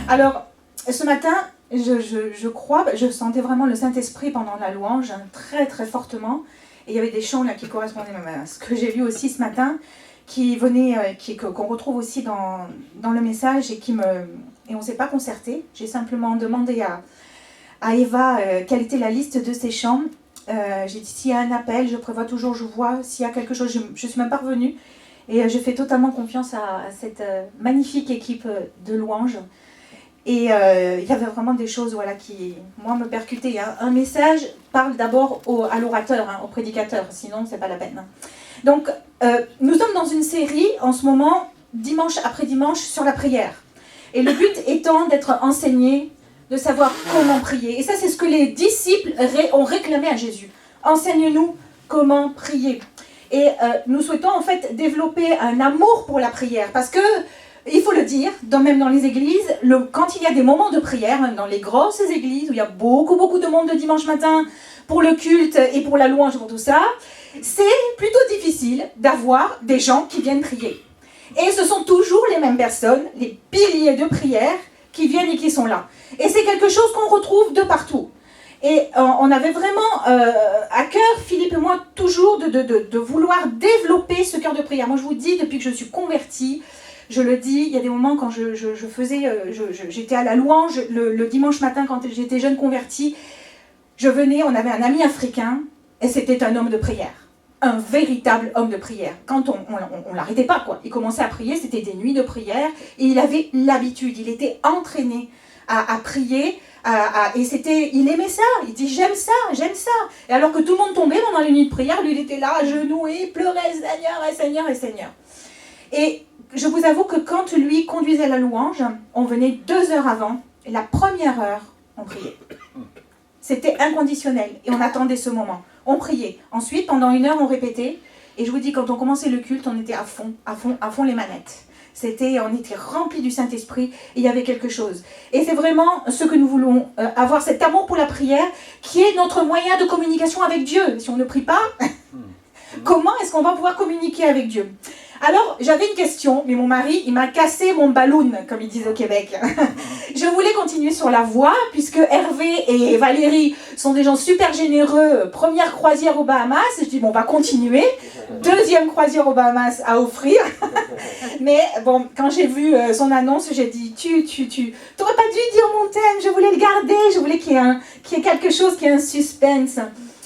Alors, ce matin, je crois, je sentais vraiment le Saint-Esprit pendant la louange, très très fortement. Et il y avait des chants là qui correspondaient même à ce que j'ai lu aussi ce matin, qui venaient, qu'on retrouve aussi dans le message et on ne s'est pas concerté. J'ai simplement demandé à Eva quelle était la liste de ces chants. J'ai dit s'il y a un appel, je prévois toujours, je vois s'il y a quelque chose, je ne suis même pas revenue. Et je fais totalement confiance à cette magnifique équipe de louanges. Et il y avait vraiment des choses voilà, qui, moi, me percutaient. Un message parle d'abord à l'orateur, au prédicateur, sinon, ce n'est pas la peine. Donc, nous sommes dans une série, en ce moment, dimanche après dimanche, sur la prière. Et le but étant d'être enseigné, de savoir comment prier. Et ça, c'est ce que les disciples ont réclamé à Jésus. Enseigne-nous comment prier. Et nous souhaitons, en fait, développer un amour pour la prière. Parce que, il faut le dire, même dans les églises, quand il y a des moments de prière, dans les grosses églises, où il y a beaucoup de monde le dimanche matin, pour le culte et pour la louange, pour tout ça, c'est plutôt difficile d'avoir des gens qui viennent prier. Et ce sont toujours les mêmes personnes, les piliers de prière, qui viennent et qui sont là. Et c'est quelque chose qu'on retrouve de partout. Et on avait vraiment à cœur, Philippe et moi, toujours de vouloir développer ce cœur de prière. Moi, je vous dis, depuis que je suis convertie, je le dis, il y a des moments quand j'étais à la louange, le dimanche matin, quand j'étais jeune convertie, on avait un ami africain, et c'était un homme de prière. Un véritable homme de prière. Quand on l'arrêtait pas, quoi. Il commençait à prier, c'était des nuits de prière, et il avait l'habitude, il était entraîné à prier, il aimait ça, il dit j'aime ça. Et alors que tout le monde tombait pendant les nuits de prière, lui il était là, à genoux, et il pleurait, Seigneur. Et je vous avoue que quand lui conduisait la louange, on venait 2 heures avant, et la première heure, on priait. C'était inconditionnel, et on attendait ce moment. On priait. Ensuite, pendant 1 heure, on répétait. Et je vous dis, quand on commençait le culte, on était à fond les manettes. On était remplis du Saint-Esprit, et il y avait quelque chose. Et c'est vraiment ce que nous voulons, avoir cet amour pour la prière, qui est notre moyen de communication avec Dieu. Si on ne prie pas, comment est-ce qu'on va pouvoir communiquer avec Dieu ? Alors, j'avais une question, mais mon mari, il m'a cassé mon balloon, comme ils disent au Québec. Je voulais continuer sur la voie, puisque Hervé et Valérie sont des gens super généreux. Première croisière aux Bahamas, je dis, bon, on va continuer. 2e croisière aux Bahamas à offrir. Mais bon, quand j'ai vu son annonce, j'ai dit, tu t'aurais pas dû dire mon thème, je voulais le garder, je voulais qu'il y ait quelque chose, qu'il y ait un suspense.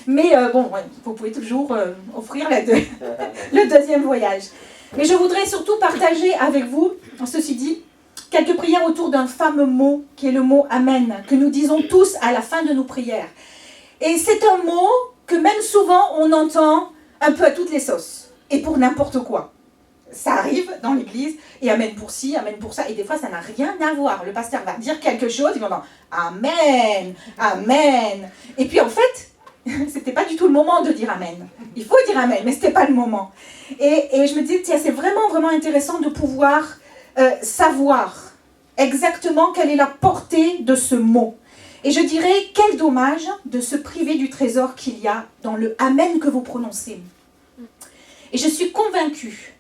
Mais bon, ouais, vous pouvez toujours offrir le 2e voyage. Mais je voudrais surtout partager avec vous, ceci dit, quelques prières autour d'un fameux mot, qui est le mot « Amen », que nous disons tous à la fin de nos prières. Et c'est un mot que même souvent on entend un peu à toutes les sauces, et pour n'importe quoi. Ça arrive dans l'église, et Amen pour ci, Amen pour ça, et des fois ça n'a rien à voir. Le pasteur va dire quelque chose, il va dire « Amen, Amen ». Et puis en fait, c'était pas du tout le moment de dire Amen. Il faut dire Amen, mais c'était pas le moment. Et je me dis, tiens, c'est vraiment intéressant de pouvoir savoir exactement quelle est la portée de ce mot. Et je dirais, quel dommage de se priver du trésor qu'il y a dans le Amen que vous prononcez. Et je suis convaincue,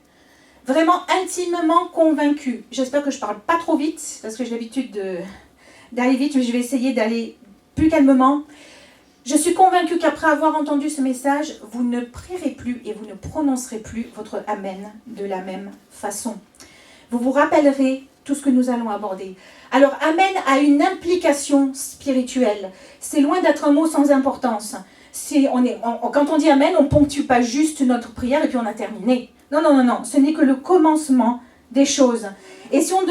vraiment intimement convaincue. J'espère que je parle pas trop vite, parce que j'ai l'habitude d'aller vite, mais je vais essayer d'aller plus calmement. Je suis convaincue qu'après avoir entendu ce message, vous ne prierez plus et vous ne prononcerez plus votre Amen de la même façon. Vous vous rappellerez tout ce que nous allons aborder. Alors, Amen a une implication spirituelle. C'est loin d'être un mot sans importance. Quand on dit Amen, on ne ponctue pas juste notre prière et puis on a terminé. Non. Ce n'est que le commencement des choses. Et si on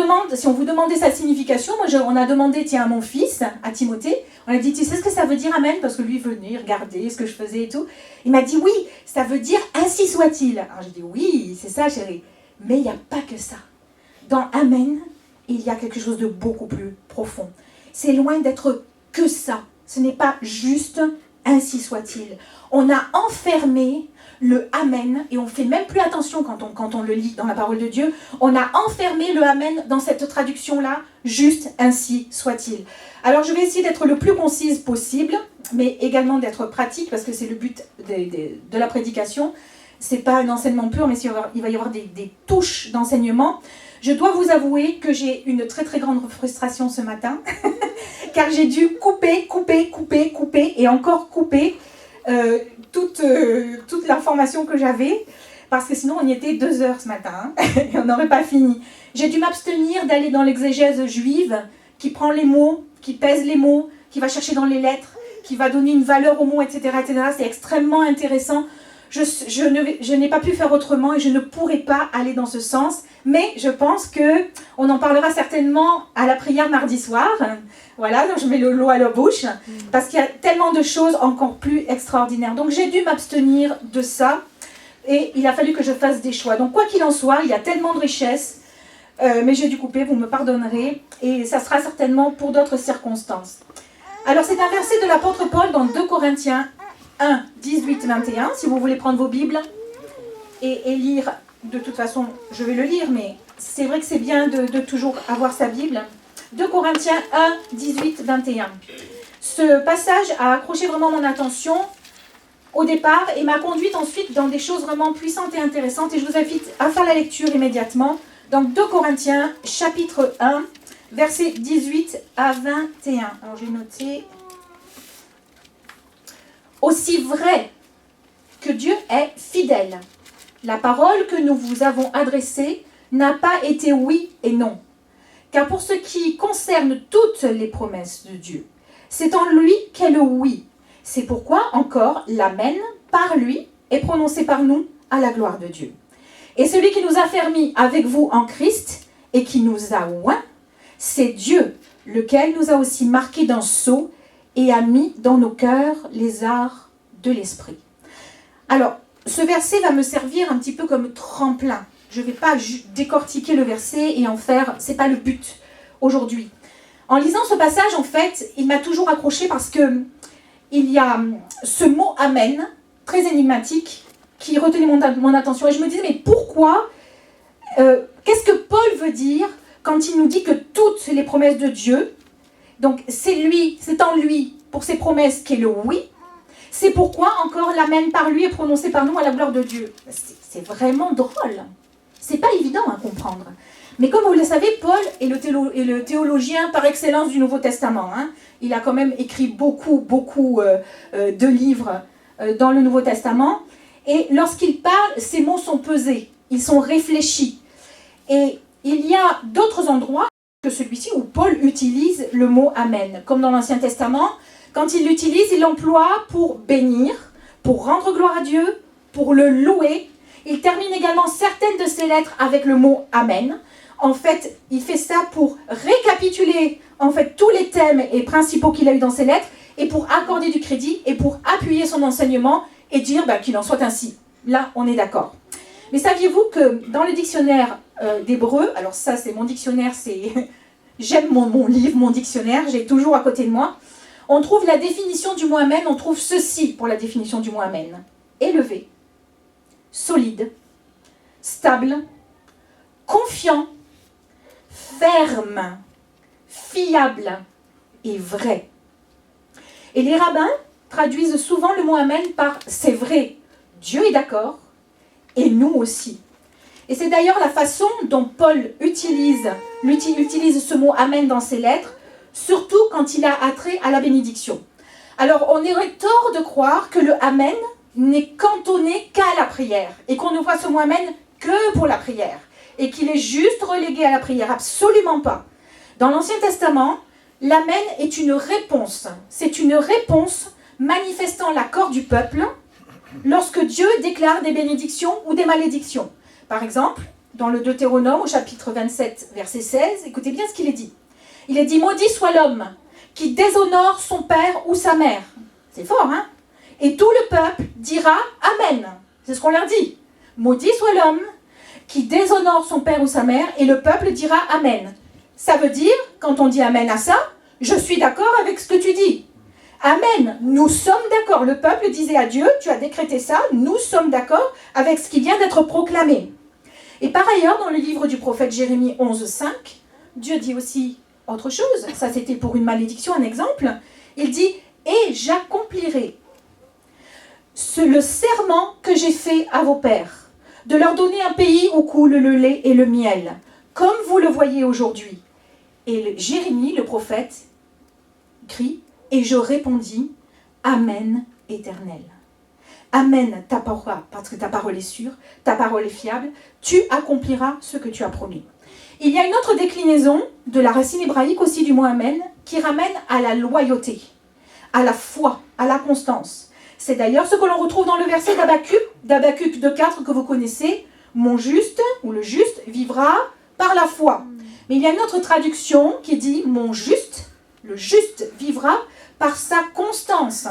vous demandait sa signification, on a demandé à mon fils, à Timothée, on a dit, tu sais ce que ça veut dire Amen ? Parce que lui venait regarder ce que je faisais et tout. Il m'a dit, oui, ça veut dire ainsi soit-il. Alors j'ai dit, oui, c'est ça chérie. Mais il n'y a pas que ça. Dans Amen, il y a quelque chose de beaucoup plus profond. C'est loin d'être que ça. Ce n'est pas juste ainsi soit-il. On a enfermé le Amen, et on ne fait même plus attention quand on le lit dans la parole de Dieu, on a enfermé le Amen dans cette traduction-là, juste ainsi soit-il. Alors je vais essayer d'être le plus concise possible, mais également d'être pratique, parce que c'est le but de la prédication. Ce n'est pas un enseignement pur, mais il va y avoir des touches d'enseignement. Je dois vous avouer que j'ai une très très grande frustration ce matin, car j'ai dû couper et encore couper toute l'information que j'avais, parce que sinon on y était 2 heures ce matin, hein, et on n'aurait pas fini. J'ai dû m'abstenir d'aller dans l'exégèse juive, qui prend les mots, qui pèse les mots, qui va chercher dans les lettres, qui va donner une valeur aux mots, etc. etc. C'est extrêmement intéressant. Je n'ai pas pu faire autrement et je ne pourrai pas aller dans ce sens, mais je pense qu'on en parlera certainement à la prière mardi soir. Voilà, donc je mets le lot à la bouche, parce qu'il y a tellement de choses encore plus extraordinaires. Donc j'ai dû m'abstenir de ça, et il a fallu que je fasse des choix. Donc quoi qu'il en soit, il y a tellement de richesses, mais j'ai dû couper, vous me pardonnerez, et ça sera certainement pour d'autres circonstances. Alors c'est un verset de l'apôtre Paul dans 2 Corinthiens 1, 18, 21, si vous voulez prendre vos Bibles et lire. De toute façon, je vais le lire, mais c'est vrai que c'est bien de toujours avoir sa Bible. 2 Corinthiens 1, 18, 21. Ce passage a accroché vraiment mon attention au départ et m'a conduite ensuite dans des choses vraiment puissantes et intéressantes. Et je vous invite à faire la lecture immédiatement. Donc 2 Corinthiens, chapitre 1, versets 18 à 21. Alors j'ai noté... Aussi vrai que Dieu est fidèle, la parole que nous vous avons adressée n'a pas été oui et non. Car pour ce qui concerne toutes les promesses de Dieu, c'est en lui qu'est le oui. C'est pourquoi encore l'amen par lui est prononcé par nous à la gloire de Dieu. Et celui qui nous a fermis avec vous en Christ et qui nous a oints, c'est Dieu, lequel nous a aussi marqués d'un sceau et a mis dans nos cœurs les arts de l'esprit. Alors, ce verset va me servir un petit peu comme tremplin. Je ne vais pas décortiquer le verset et en faire, c'est pas le but aujourd'hui. En lisant ce passage, en fait, il m'a toujours accroché parce que il y a ce mot amen, très énigmatique, qui retenait mon attention. Et je me disais, mais pourquoi qu'est-ce que Paul veut dire quand il nous dit que toutes les promesses de Dieu, donc c'est lui, c'est en lui, pour ses promesses qui est le oui, c'est pourquoi encore l'amen par lui est prononcé par nous à la gloire de Dieu. C'est vraiment drôle. C'est pas évident à comprendre. Mais comme vous le savez, Paul est le théologien par excellence du Nouveau Testament. Hein. Il a quand même écrit beaucoup de livres dans le Nouveau Testament. Et lorsqu'il parle, ces mots sont pesés, ils sont réfléchis. Et il y a d'autres endroits que celui-ci où Paul utilise le mot amen. Comme dans l'Ancien Testament, quand il l'utilise, il l'emploie pour bénir, pour rendre gloire à Dieu, pour le louer. Il termine également certaines de ses lettres avec le mot amen. En fait, il fait ça pour récapituler tous les thèmes et principaux qu'il a eu dans ses lettres et pour accorder du crédit et pour appuyer son enseignement et dire qu'il en soit ainsi. Là, on est d'accord. Mais saviez-vous que dans le dictionnaire d'hébreu, alors ça c'est mon dictionnaire, j'aime mon livre, mon dictionnaire, j'ai toujours à côté de moi, on trouve la définition du mot amen, on trouve ceci pour la définition du mot amen. Élevé, solide, stable, confiant, ferme, fiable et vrai. Et les rabbins traduisent souvent le mot amen par « c'est vrai, Dieu est d'accord, et nous aussi ». Et c'est d'ailleurs la façon dont Paul utilise ce mot amen dans ses lettres, surtout quand il a attrait à la bénédiction. Alors on aurait tort de croire que le amen n'est cantonné qu'à la prière, et qu'on ne voit ce mot amen que pour la prière, et qu'il est juste relégué à la prière, absolument pas. Dans l'Ancien Testament, l'amen est une réponse, c'est une réponse manifestant l'accord du peuple lorsque Dieu déclare des bénédictions ou des malédictions. Par exemple, dans le Deutéronome au chapitre 27, verset 16, écoutez bien ce qu'il est dit. Il est dit « Maudit soit l'homme qui déshonore son père ou sa mère ». C'est fort, hein? Et tout le peuple dira « Amen ». C'est ce qu'on leur dit. « Maudit soit l'homme qui déshonore son père ou sa mère » et le peuple dira « Amen ». Ça veut dire, quand on dit « Amen » à ça, je suis d'accord avec ce que tu dis. Amen, nous sommes d'accord. Le peuple disait à Dieu, tu as décrété ça, nous sommes d'accord avec ce qui vient d'être proclamé. Et par ailleurs, dans le livre du prophète Jérémie 11,5, Dieu dit aussi autre chose. Ça, c'était pour une malédiction, un exemple. Il dit, et j'accomplirai le serment que j'ai fait à vos pères, de leur donner un pays où coule le lait et le miel, comme vous le voyez aujourd'hui. Et Jérémie, le prophète, crie, et je répondis, Amen, Éternel. Amen, ta parole, parce que ta parole est sûre, ta parole est fiable, tu accompliras ce que tu as promis. Il y a une autre déclinaison de la racine hébraïque aussi du mot Amen, qui ramène à la loyauté, à la foi, à la constance. C'est d'ailleurs ce que l'on retrouve dans le verset d'Habacuc 2,4 que vous connaissez, mon juste, ou le juste, vivra par la foi. Mais il y a une autre traduction qui dit, mon juste, le juste vivra par sa constance.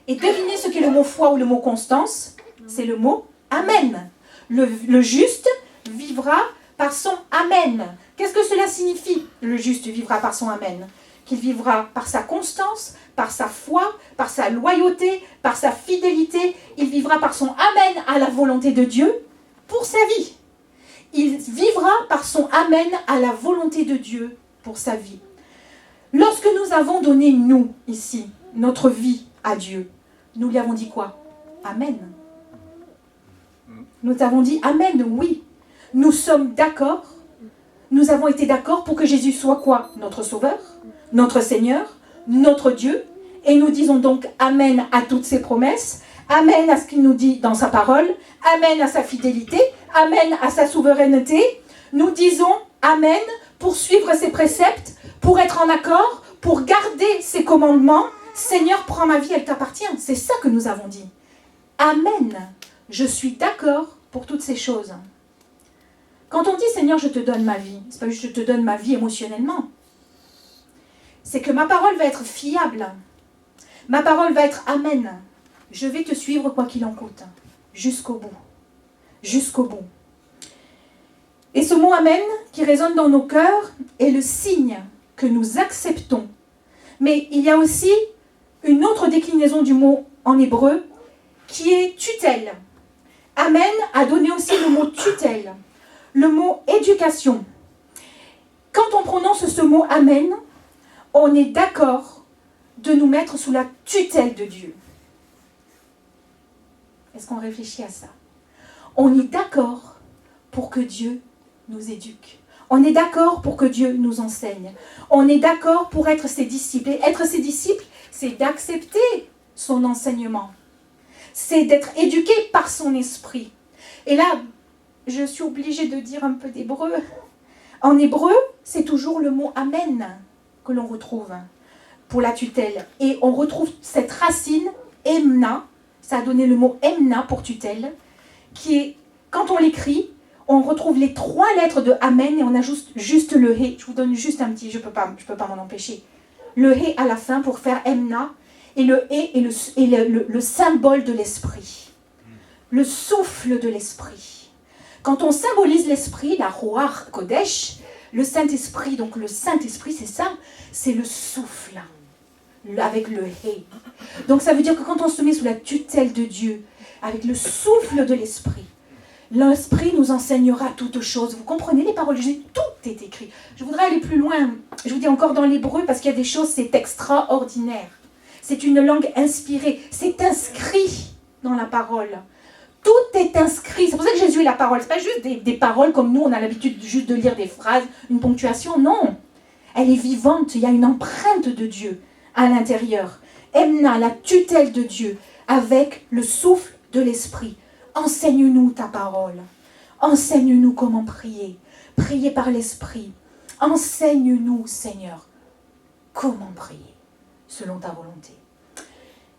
Et devinez ce qu'est le mot foi ou le mot constance, c'est le mot Amen. Le juste vivra par son Amen. Qu'est-ce que cela signifie, le juste vivra par son Amen? Qu'il vivra par sa constance, par sa foi, par sa loyauté, par sa fidélité. Il vivra par son Amen à la volonté de Dieu pour sa vie. Il vivra par son Amen à la volonté de Dieu pour sa vie. Lorsque nous avons donné, nous, ici, notre vie à Dieu, nous lui avons dit quoi? Amen. Nous avons dit Amen, oui. Nous sommes d'accord. Nous avons été d'accord pour que Jésus soit quoi? Notre Sauveur, notre Seigneur, notre Dieu. Et nous disons donc Amen à toutes ses promesses. Amen à ce qu'il nous dit dans sa parole. Amen à sa fidélité. Amen à sa souveraineté. Nous disons Amen pour suivre ses préceptes, pour être en accord, pour garder ses commandements. Seigneur, prends ma vie, elle t'appartient. C'est ça que nous avons dit. Amen. Je suis d'accord pour toutes ces choses. Quand on dit Seigneur, je te donne ma vie, c'est pas juste je te donne ma vie émotionnellement. C'est que ma parole va être fiable. Ma parole va être Amen. Je vais te suivre quoi qu'il en coûte. Jusqu'au bout. Jusqu'au bout. Et ce mot Amen qui résonne dans nos cœurs est le signe que nous acceptons. Mais il y a aussi une autre déclinaison du mot en hébreu qui est tutelle. Amen a donné aussi le mot tutelle, le mot éducation. Quand on prononce ce mot Amen, on est d'accord de nous mettre sous la tutelle de Dieu. Est-ce qu'on réfléchit à ça? On est d'accord pour que Dieu nous éduque. On est d'accord pour que Dieu nous enseigne. On est d'accord pour être ses disciples. Et être ses disciples, c'est d'accepter son enseignement. C'est d'être éduqué par son esprit. Et là, je suis obligée de dire un peu d'hébreu. En hébreu, c'est toujours le mot Amen que l'on retrouve pour la tutelle. Et on retrouve cette racine, Emna, ça a donné le mot Emna pour tutelle, qui est, quand on l'écrit, on retrouve les 3 lettres de Amen et on ajoute juste le He. Je vous donne juste un petit, je peux pas m'en empêcher. Le He à la fin pour faire Emna. Et le He est le symbole de l'esprit. Le souffle de l'esprit. Quand on symbolise l'esprit, la Ruach Kodesh, le Saint-Esprit, donc le Saint-Esprit, c'est ça, c'est le souffle, avec le He. Donc ça veut dire que quand on se met sous la tutelle de Dieu, avec le souffle de l'esprit, l'esprit nous enseignera toutes choses. Vous comprenez les paroles de Jésus? Tout est écrit. Je voudrais aller plus loin. Je vous dis encore dans l'hébreu, parce qu'il y a des choses, c'est extraordinaire. C'est une langue inspirée. C'est inscrit dans la parole. Tout est inscrit. C'est pour ça que Jésus est la parole. Ce n'est pas juste des paroles comme nous, on a l'habitude juste de lire des phrases, une ponctuation. Non. Elle est vivante. Il y a une empreinte de Dieu à l'intérieur. Emna, la tutelle de Dieu, avec le souffle de l'esprit. Enseigne-nous ta parole. Enseigne-nous comment prier. Prier par l'esprit. Enseigne-nous, Seigneur, comment prier selon ta volonté.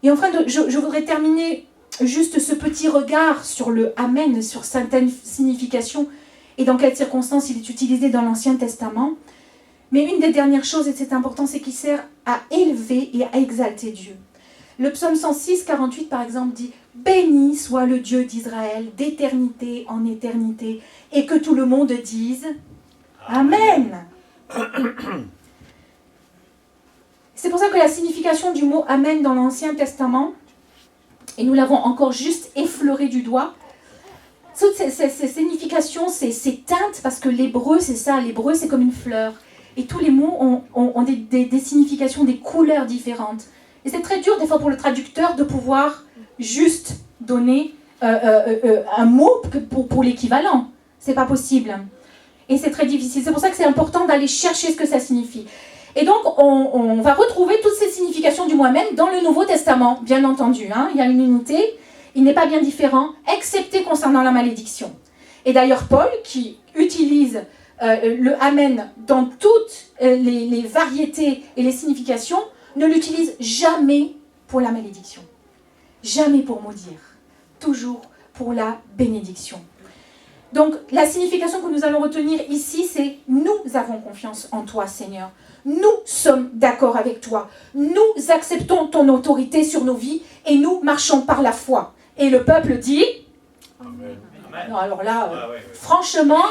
Et enfin, je voudrais terminer juste ce petit regard sur le Amen, sur certaines significations et dans quelles circonstances il est utilisé dans l'Ancien Testament. Mais une des dernières choses, et c'est important, c'est qu'il sert à élever et à exalter Dieu. Le psaume 106, 48 par exemple dit « Béni soit le Dieu d'Israël d'éternité en éternité, et que tout le monde dise Amen. » C'est pour ça que la signification du mot Amen dans l'Ancien Testament, et nous l'avons encore juste effleuré du doigt, toutes ces significations, ces teintes, parce que l'hébreu, c'est ça, l'hébreu c'est comme une fleur. Et tous les mots ont des significations, des couleurs différentes. Et c'est très dur des fois pour le traducteur de pouvoir juste donner un mot pour l'équivalent. C'est pas possible. Et c'est très difficile. C'est pour ça que c'est important d'aller chercher ce que ça signifie. Et donc, on va retrouver toutes ces significations du mot Amen dans le Nouveau Testament, bien entendu. Hein. Il y a une unité, il n'est pas bien différent, excepté concernant la malédiction. Et d'ailleurs, Paul, qui utilise le Amen dans toutes les variétés et les significations, ne l'utilise jamais pour la malédiction. Jamais pour maudire. Toujours pour la bénédiction. Donc, la signification que nous allons retenir ici, c'est « Nous avons confiance en toi, Seigneur. Nous sommes d'accord avec toi. Nous acceptons ton autorité sur nos vies et nous marchons par la foi. » Et le peuple dit Amen. Non, alors là, franchement,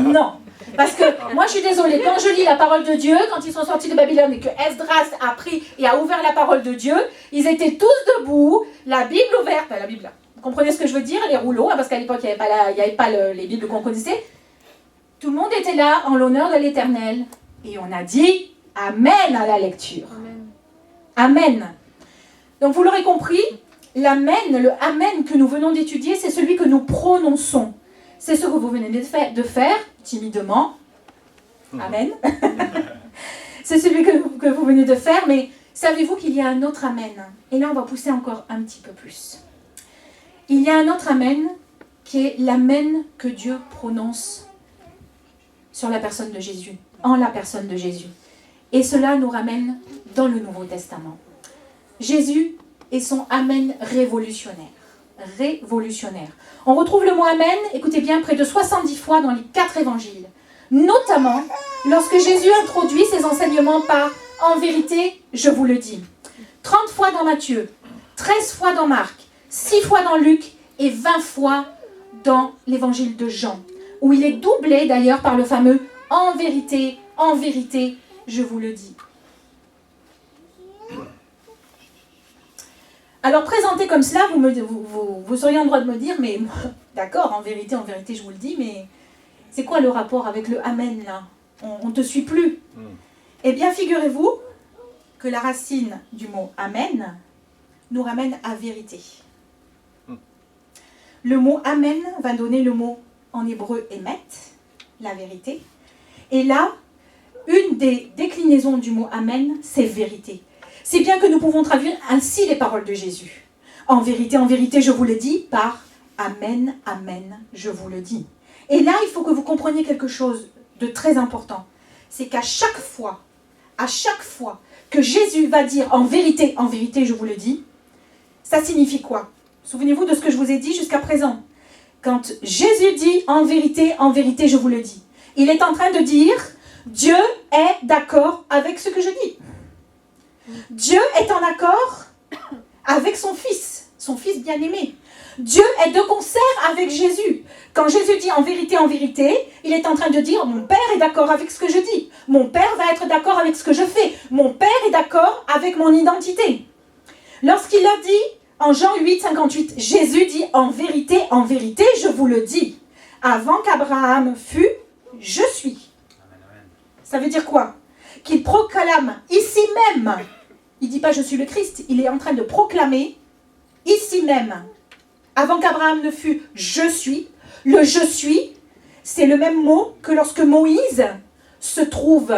non. Parce que moi, je suis désolée, quand je lis la parole de Dieu, quand ils sont sortis de Babylone et que Esdras a pris et a ouvert la parole de Dieu, ils étaient tous debout, la Bible ouverte, la Bible, vous comprenez ce que je veux dire, les rouleaux, hein, parce qu'à l'époque, il n'y avait pas les Bibles qu'on connaissait. Tout le monde était là en l'honneur de l'Éternel. Et on a dit Amen à la lecture. Amen. Amen. Donc vous l'aurez compris, l'Amen, le Amen que nous venons d'étudier, c'est celui que nous prononçons. C'est ce que vous venez de faire, timidement. Amen. C'est celui que vous venez de faire, mais savez-vous qu'il y a un autre Amen? Et là, on va pousser encore un petit peu plus. Il y a un autre Amen qui est l'Amen que Dieu prononce sur la personne de Jésus, en la personne de Jésus. Et cela nous ramène dans le Nouveau Testament. Jésus et son Amen révolutionnaire. Révolutionnaire. On retrouve le mot Amen, écoutez bien, près de 70 fois dans les 4 évangiles. Notamment lorsque Jésus introduit ses enseignements par « En vérité, je vous le dis ». 30 fois dans Matthieu, 13 fois dans Marc, 6 fois dans Luc et 20 fois dans l'évangile de Jean, où il est doublé d'ailleurs par le fameux « En vérité, je vous le dis ». Alors, présenté comme cela, vous seriez en droit de me dire, mais d'accord, en vérité, je vous le dis, mais c'est quoi le rapport avec le Amen, là? On ne te suit plus. Eh bien, figurez-vous que la racine du mot Amen nous ramène à vérité. Le mot Amen va donner le mot en hébreu Emet, la vérité. Et là, une des déclinaisons du mot Amen, c'est vérité. C'est bien que nous pouvons traduire ainsi les paroles de Jésus. En vérité, je vous le dis, par Amen, Amen, je vous le dis. Et là, il faut que vous compreniez quelque chose de très important. C'est qu'à chaque fois que Jésus va dire en vérité, je vous le dis, ça signifie quoi? Souvenez-vous de ce que je vous ai dit jusqu'à présent. Quand Jésus dit en vérité, je vous le dis, il est en train de dire Dieu est d'accord avec ce que je dis. Dieu est en accord avec son Fils bien-aimé. Dieu est de concert avec Jésus. Quand Jésus dit en vérité, il est en train de dire mon Père est d'accord avec ce que je dis. Mon Père va être d'accord avec ce que je fais. Mon Père est d'accord avec mon identité. Lorsqu'il a dit en Jean 8, 58, Jésus dit en vérité, je vous le dis. Avant qu'Abraham fût, je suis. Ça veut dire quoi? Qu'il proclame ici même. Il ne dit pas je suis le Christ, il est en train de proclamer ici même. Avant qu'Abraham ne fût, je suis. Le je suis, c'est le même mot que lorsque Moïse se trouve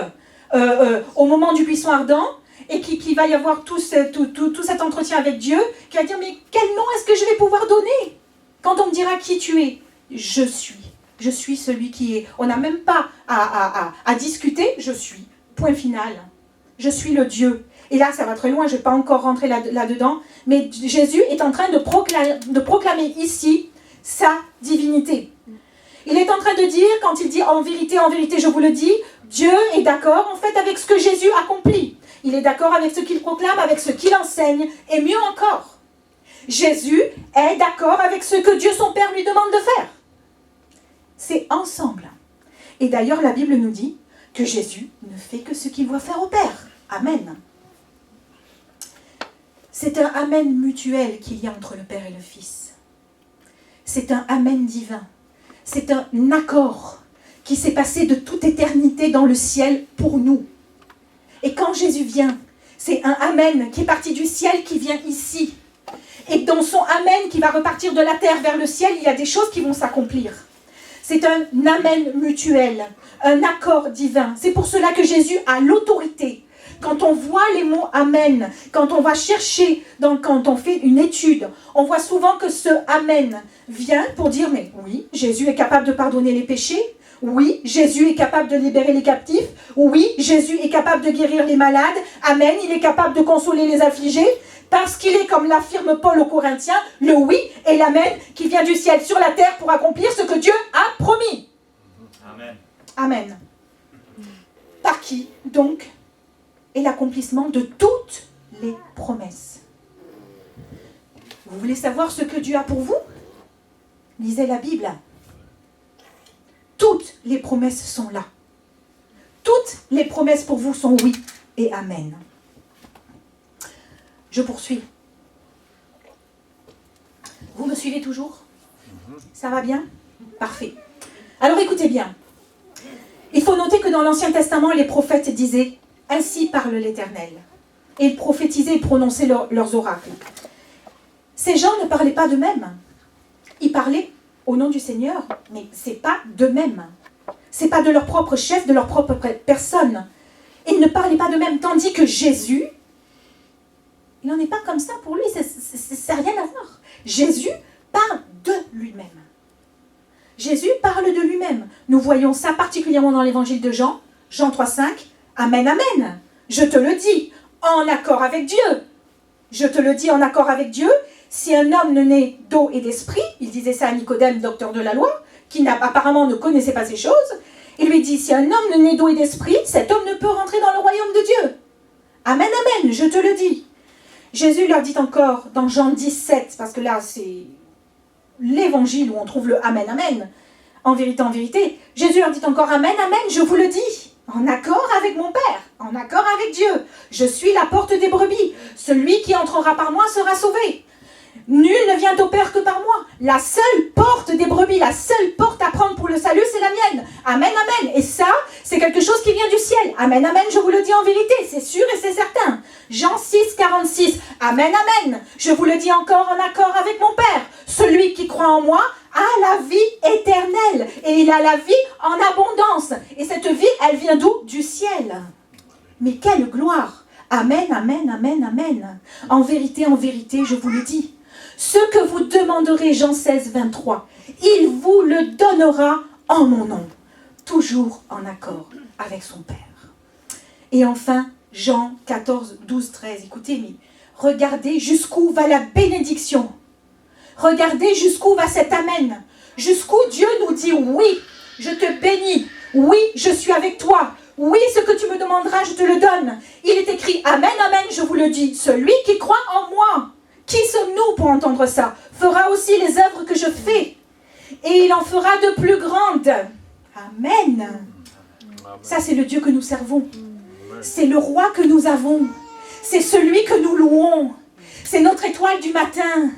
au moment du buisson ardent et qu'il va y avoir tout cet entretien avec Dieu, qui va dire mais quel nom est-ce que je vais pouvoir donner quand on me dira qui tu es? Je suis. Je suis celui qui est. On n'a même pas à discuter, je suis. Point final. Je suis le Dieu. Et là, ça va très loin, je ne vais pas encore rentrer là-dedans, mais Jésus est en train de proclamer ici sa divinité. Il est en train de dire, quand il dit en vérité, je vous le dis, Dieu est d'accord en fait avec ce que Jésus accomplit. Il est d'accord avec ce qu'il proclame, avec ce qu'il enseigne, et mieux encore, Jésus est d'accord avec ce que Dieu son Père lui demande de faire. C'est ensemble. Et d'ailleurs, la Bible nous dit que Jésus ne fait que ce qu'il doit faire au Père. Amen. C'est un Amen mutuel qu'il y a entre le Père et le Fils. C'est un Amen divin. C'est un accord qui s'est passé de toute éternité dans le ciel pour nous. Et quand Jésus vient, c'est un Amen qui est parti du ciel qui vient ici. Et dans son Amen qui va repartir de la terre vers le ciel, il y a des choses qui vont s'accomplir. C'est un amen mutuel, un accord divin. C'est pour cela que Jésus a l'autorité. Quand on voit les mots amen, quand on va chercher, quand on fait une étude, on voit souvent que ce amen vient pour dire, mais oui, Jésus est capable de pardonner les péchés. Oui, Jésus est capable de libérer les captifs. Oui, Jésus est capable de guérir les malades. Amen, il est capable de consoler les affligés. Parce qu'il est, comme l'affirme Paul aux Corinthiens, le oui et l'amen qui vient du ciel sur la terre pour accomplir ce que Dieu a promis. Amen. Amen. Par qui, donc, est l'accomplissement de toutes les promesses. Vous voulez savoir ce que Dieu a pour vous? Lisez la Bible. Toutes les promesses sont là. Toutes les promesses pour vous sont oui et amen. Je poursuis. Vous me suivez toujours? Ça va bien? Parfait. Alors écoutez bien. Il faut noter que dans l'Ancien Testament, les prophètes disaient « Ainsi parle l'Éternel ». Et ils prophétisaient et prononçaient leurs oracles. Ces gens ne parlaient pas d'eux-mêmes. Ils parlaient au nom du Seigneur, mais ce n'est pas d'eux-mêmes. Ce n'est pas de leur propre chef, de leur propre personne. Ils ne parlaient pas d'eux-mêmes, tandis que Jésus, il n'en est pas comme ça pour lui, ça n'a rien à voir. Jésus parle de lui-même. Jésus parle de lui-même. Nous voyons ça particulièrement dans l'évangile de Jean, Jean 3,5. Amen, amen. Je te le dis, en accord avec Dieu. Je te le dis en accord avec Dieu. Si un homme ne naît d'eau et d'esprit, il disait ça à Nicodème, docteur de la loi, qui apparemment ne connaissait pas ces choses, il lui dit, si un homme ne naît d'eau et d'esprit, cet homme ne peut rentrer dans le royaume de Dieu. Amen, amen, je te le dis. Jésus leur dit encore dans Jean 17, parce que là c'est l'évangile où on trouve le amen, amen, en vérité, Jésus leur dit encore amen, amen, je vous le dis, en accord avec mon Père, en accord avec Dieu. Je suis la porte des brebis, celui qui entrera par moi sera sauvé. Nul ne vient au Père que par moi. La seule porte des brebis, la seule porte à prendre pour le salut, c'est la mienne. Amen, amen. Et ça, c'est quelque chose qui vient du ciel. Amen, amen, je vous le dis en vérité, c'est sûr et c'est certain. Jean 6, 46. Amen, amen. Je vous le dis encore en accord avec mon Père. Celui qui croit en moi a la vie éternelle. Et il a la vie en abondance. Et cette vie, elle vient d'où? Du ciel. Mais quelle gloire! Amen, amen, amen, amen. En vérité, je vous le dis. Ce que vous demanderez, Jean 16, 23, il vous le donnera en mon nom, toujours en accord avec son Père. Et enfin, Jean 14, 12, 13, écoutez, mais regardez jusqu'où va la bénédiction. Regardez jusqu'où va cet amen. Jusqu'où Dieu nous dit oui, je te bénis, oui, je suis avec toi. Oui, ce que tu me demanderas, je te le donne. Il est écrit, amen, amen, je vous le dis, celui qui croit en moi. Qui sommes-nous pour entendre ça? Fera aussi les œuvres que je fais. Et il en fera de plus grandes. Amen. Ça, c'est le Dieu que nous servons. C'est le roi que nous avons. C'est celui que nous louons. C'est notre étoile du matin.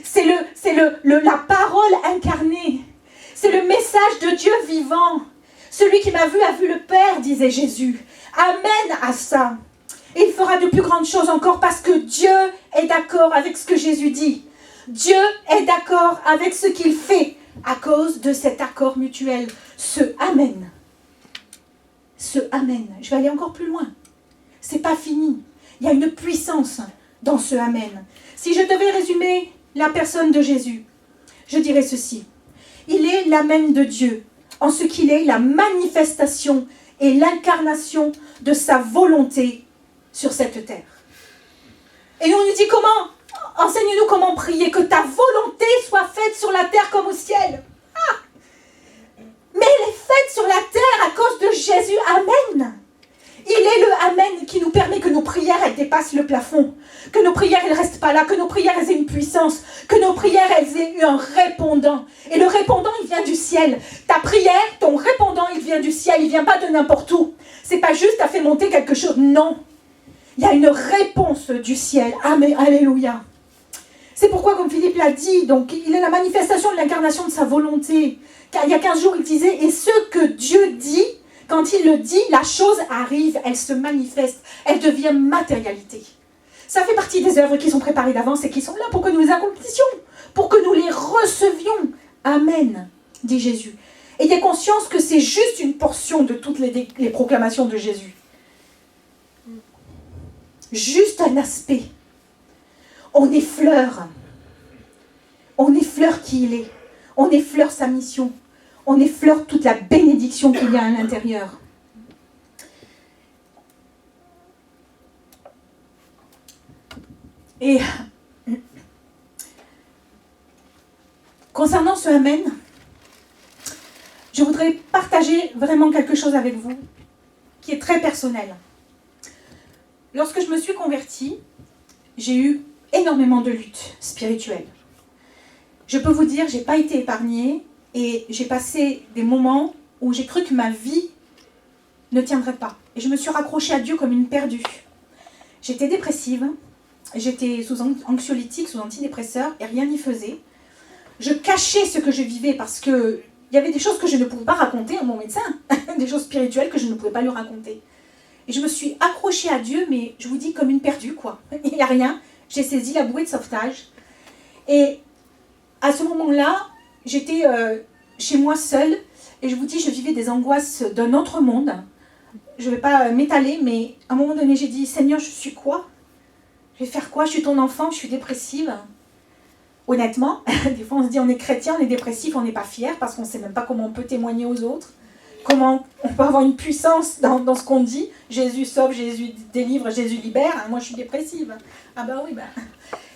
C'est la parole incarnée. C'est le message de Dieu vivant. Celui qui m'a vu a vu le Père, disait Jésus. Amen à ça. Et il fera de plus grandes choses encore parce que Dieu est d'accord avec ce que Jésus dit. Dieu est d'accord avec ce qu'il fait à cause de cet accord mutuel. Ce Amen. Ce Amen. Je vais aller encore plus loin. C'est pas fini. Il y a une puissance dans ce Amen. Si je devais résumer la personne de Jésus, je dirais ceci. Il est l'Amen de Dieu, en ce qu'il est la manifestation et l'incarnation de sa volonté sur cette terre. Et nous, on nous dit comment? Enseigne-nous comment prier, que ta volonté soit faite sur la terre comme au ciel. Ah! Mais elle est faite sur la terre à cause de Jésus. Amen. Il est le Amen qui nous permet que nos prières, elles dépassent le plafond. Que nos prières, elles ne restent pas là. Que nos prières, elles aient une puissance. Que nos prières, elles aient eu un répondant. Et le répondant, il vient du ciel. Ta prière, ton répondant, il vient du ciel. Il ne vient pas de n'importe où. C'est pas juste, tu as fait monter quelque chose. Non. Il y a une réponse du ciel. Amen. Alléluia. C'est pourquoi, comme Philippe l'a dit, donc, il est la manifestation de l'incarnation de sa volonté. Car il y a 15 jours, il disait, et ce que Dieu dit, quand il le dit, la chose arrive, elle se manifeste, elle devient matérialité. Ça fait partie des œuvres qui sont préparées d'avance et qui sont là pour que nous les accomplissions, pour que nous les recevions. Amen, dit Jésus. Ayez conscience que c'est juste une portion de toutes les proclamations de Jésus. Juste un aspect. On effleure. On effleure qui il est. On effleure sa mission. On effleure toute la bénédiction qu'il y a à l'intérieur. Et concernant ce Amen, je voudrais partager vraiment quelque chose avec vous qui est très personnel. Lorsque je me suis convertie, j'ai eu énormément de luttes spirituelles. Je peux vous dire, je n'ai pas été épargnée et j'ai passé des moments où j'ai cru que ma vie ne tiendrait pas. Et je me suis raccrochée à Dieu comme une perdue. J'étais dépressive, j'étais sous anxiolytique, sous antidépresseur et rien n'y faisait. Je cachais ce que je vivais parce que il y avait des choses que je ne pouvais pas raconter à mon médecin, des choses spirituelles que je ne pouvais pas lui raconter. Et je me suis accrochée à Dieu, mais je vous dis comme une perdue, quoi. Il n'y a rien. J'ai saisi la bouée de sauvetage. Et à ce moment-là, j'étais chez moi seule. Et je vous dis, je vivais des angoisses d'un autre monde. Je ne vais pas m'étaler, mais à un moment donné, j'ai dit, Seigneur, je suis quoi? Je vais faire quoi? Je suis ton enfant, je suis dépressive. Honnêtement, des fois on se dit on est chrétien, on est dépressif, on n'est pas fier parce qu'on ne sait même pas comment on peut témoigner aux autres. Comment on peut avoir une puissance dans ce qu'on dit. Jésus sauve, Jésus délivre, Jésus libère. Moi je suis dépressive. Ah bah oui, bah.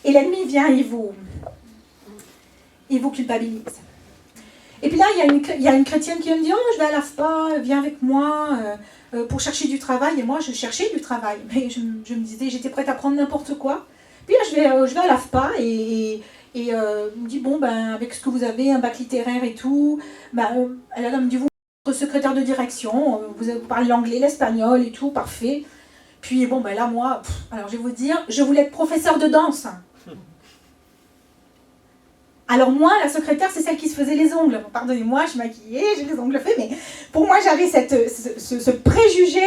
Et l'ennemi vient, il vous culpabilise. Et puis là, il y a une chrétienne qui me dit, oh, je vais à l'AFPA, viens avec moi pour chercher du travail. Et moi, je cherchais du travail. Mais je me disais, j'étais prête à prendre n'importe quoi. Puis là, je vais à l'AFPA et me dit, bon, ben, avec ce que vous avez, un bac littéraire et tout, ben, elle me dit, vous êtes secrétaire de direction, vous parlez l'anglais, l'espagnol et tout, parfait. Puis bon, ben là, moi, alors je vais vous dire, je voulais être professeur de danse. Alors moi, la secrétaire, c'est celle qui se faisait les ongles. Pardonnez-moi, je suis maquillée, j'ai les ongles faits, mais pour moi, j'avais ce préjugé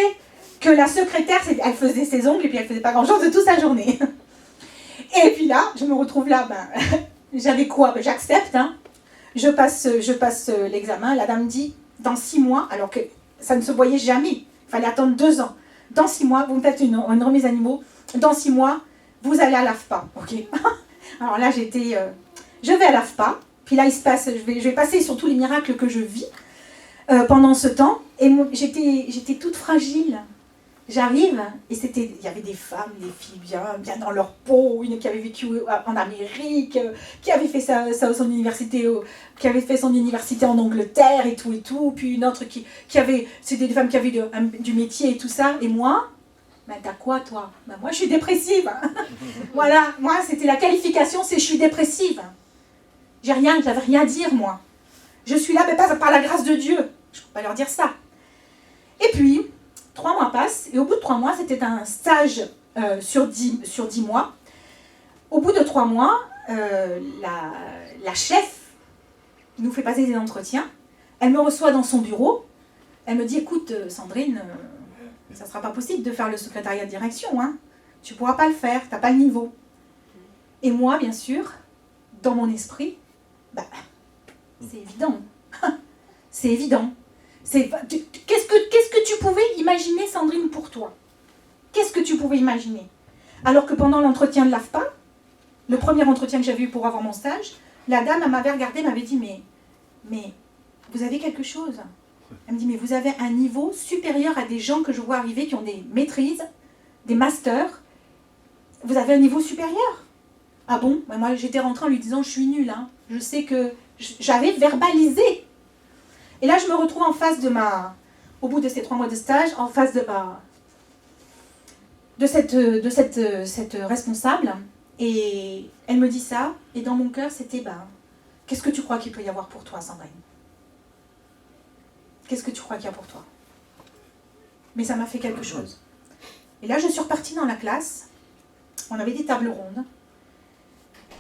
que la secrétaire, elle faisait ses ongles et puis elle faisait pas grand-chose de toute sa journée. Et puis là, je me retrouve là, ben, j'avais quoi? Ben, j'accepte, hein. Je passe l'examen. La dame dit, dans 6 mois, alors que ça ne se voyait jamais, il fallait attendre 2 ans. Dans 6 mois, vous me faites une remise à niveau. Dans 6 mois, vous allez à l'AFPA. Ok. Alors là, je vais à l'AFPA. Puis là, je vais passer sur tous les miracles que je vis pendant ce temps. Et j'étais toute fragile. J'arrive et il y avait des femmes, des filles bien dans leur peau, une qui avait vécu en Amérique, qui avait fait son université, qui avait fait son université en Angleterre et tout, puis une autre c'était des femmes qui avaient du métier et tout ça. Et moi, ben t'as quoi toi? Ben moi je suis dépressive. Voilà, moi c'était la qualification, c'est je suis dépressive. J'avais rien à dire moi. Je suis là, mais pas par la grâce de Dieu. Je ne peux pas leur dire ça. Et puis 3 mois passent, et au bout de 3 mois, c'était un stage sur 10 mois. Au bout de 3 mois, la chef nous fait passer des entretiens. Elle me reçoit dans son bureau. Elle me dit, écoute, Sandrine, ça ne sera pas possible de faire le secrétariat de direction. Hein. Tu ne pourras pas le faire, tu n'as pas le niveau. Et moi, bien sûr, dans mon esprit, bah, c'est évident. C'est évident. Qu'est-ce que tu pouvais imaginer, Sandrine, pour toi? Qu'est-ce que tu pouvais imaginer? Alors que pendant l'entretien de l'AFPA, le premier entretien que j'avais eu pour avoir mon stage, la dame, elle m'avait regardé, m'avait dit, mais vous avez quelque chose. Elle me dit, mais vous avez un niveau supérieur à des gens que je vois arriver qui ont des maîtrises, des masters. Vous avez un niveau supérieur. Ah bon? Ben moi, j'étais rentrée en lui disant, je suis nulle. Hein. Je sais que j'avais responsabilisé. Et là, je me retrouve en face au bout de ces 3 mois de stage, en face de cette responsable. Et elle me dit ça, et dans mon cœur, c'était, qu'est-ce que tu crois qu'il peut y avoir pour toi, Sandrine? Qu'est-ce que tu crois qu'il y a pour toi? Mais ça m'a fait quelque chose. Et là, je suis repartie dans la classe. On avait des tables rondes.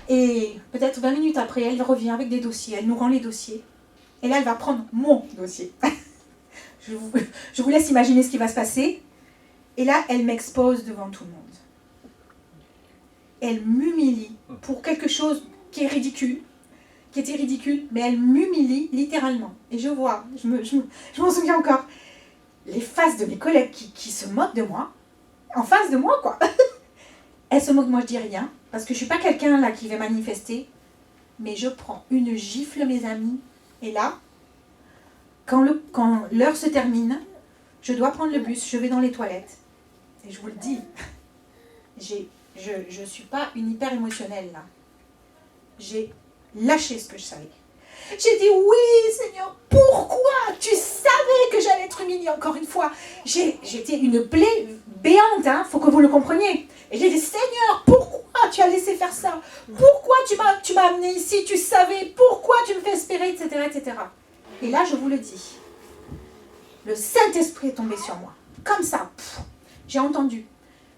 Et peut-être 20 minutes après, elle revient avec des dossiers. Elle nous rend les dossiers. Et là, elle va prendre mon dossier. Je vous laisse imaginer ce qui va se passer. Et là, elle m'expose devant tout le monde. Elle m'humilie pour quelque chose qui est ridicule, qui était ridicule, mais elle m'humilie littéralement. Et je vois, je m'en souviens encore, les faces de mes collègues qui se moquent de moi, en face de moi, quoi. Elle se moque de moi, je dis rien, parce que je ne suis pas quelqu'un là qui va manifester, mais je prends une gifle, mes amis, et là, quand l'heure se termine, je dois prendre le bus, je vais dans les toilettes, et je vous le dis, je ne suis pas une hyper émotionnelle là. J'ai lâché ce que je savais. J'ai dit oui Seigneur, pourquoi? Tu savais que j'allais être humiliée encore une fois. J'étais une plaie béante, hein, faut que vous le compreniez. Et j'ai dit Seigneur, pourquoi tu as laissé faire ça? Pourquoi tu m'as amené ici? Tu savais, pourquoi tu me fais espérer, etc., etc. Et là je vous le dis, le Saint-Esprit est tombé sur moi. Comme ça, j'ai entendu.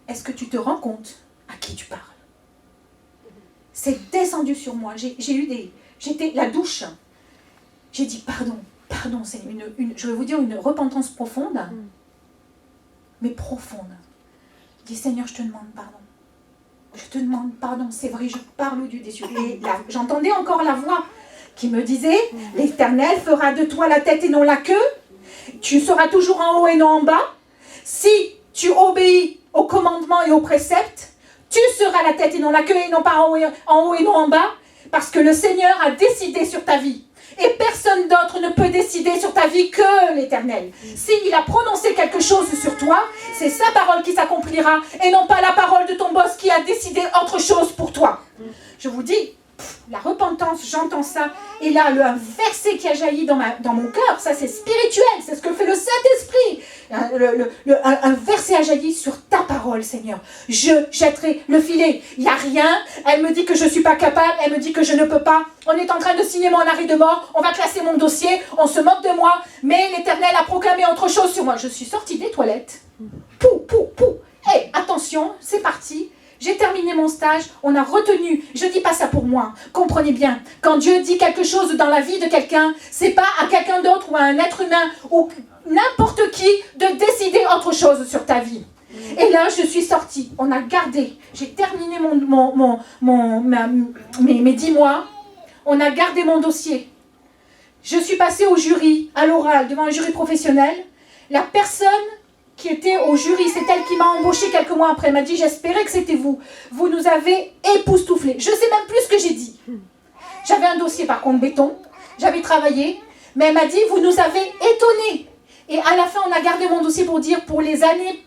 Est-ce que tu te rends compte à qui tu parles? C'est descendu sur moi. J'étais la douche. J'ai dit pardon, c'est je vais vous dire une repentance profonde, mais profonde. Je dis Seigneur, je te demande pardon. Je te demande pardon, c'est vrai, je parle au Dieu des cieux. Et là, j'entendais encore la voix qui me disait, l'Éternel fera de toi la tête et non la queue. Tu seras toujours en haut et non en bas. Si tu obéis aux commandements et aux préceptes, tu seras la tête et non la queue et non pas en haut et non en bas, parce que le Seigneur a décidé sur ta vie. Et personne d'autre ne peut décider sur ta vie que l'Éternel. S'il a prononcé quelque chose sur toi, c'est sa parole qui s'accomplira et non pas la parole de ton boss qui a décidé autre chose pour toi. Je vous dis, la repentance, j'entends ça. Et là, un verset qui a jailli dans mon cœur, ça c'est spirituel, c'est ce que fait le Saint-Esprit. Un verset a jailli sur ta parole, Seigneur. Je jetterai le filet. Il n'y a rien. Elle me dit que je ne suis pas capable. Elle me dit que je ne peux pas. On est en train de signer mon arrêt de mort. On va classer mon dossier. On se moque de moi. Mais l'Éternel a proclamé autre chose sur moi. Je suis sortie des toilettes. Hey, attention, c'est parti. J'ai terminé mon stage, on a retenu, je ne dis pas ça pour moi, comprenez bien, quand Dieu dit quelque chose dans la vie de quelqu'un, c'est pas à quelqu'un d'autre ou à un être humain ou n'importe qui de décider autre chose sur ta vie. Et là, je suis sortie, on a gardé, j'ai terminé mes 10 mois, on a gardé mon dossier. Je suis passée au jury, à l'oral, devant un jury professionnel. La personne qui était au jury, c'est elle qui m'a embauchée quelques mois après. Elle m'a dit, j'espérais que c'était vous. Vous nous avez époustouflés. Je ne sais même plus ce que j'ai dit. J'avais un dossier par contre béton. J'avais travaillé. Mais elle m'a dit, vous nous avez étonnés. Et à la fin, on a gardé mon dossier pour dire, pour les années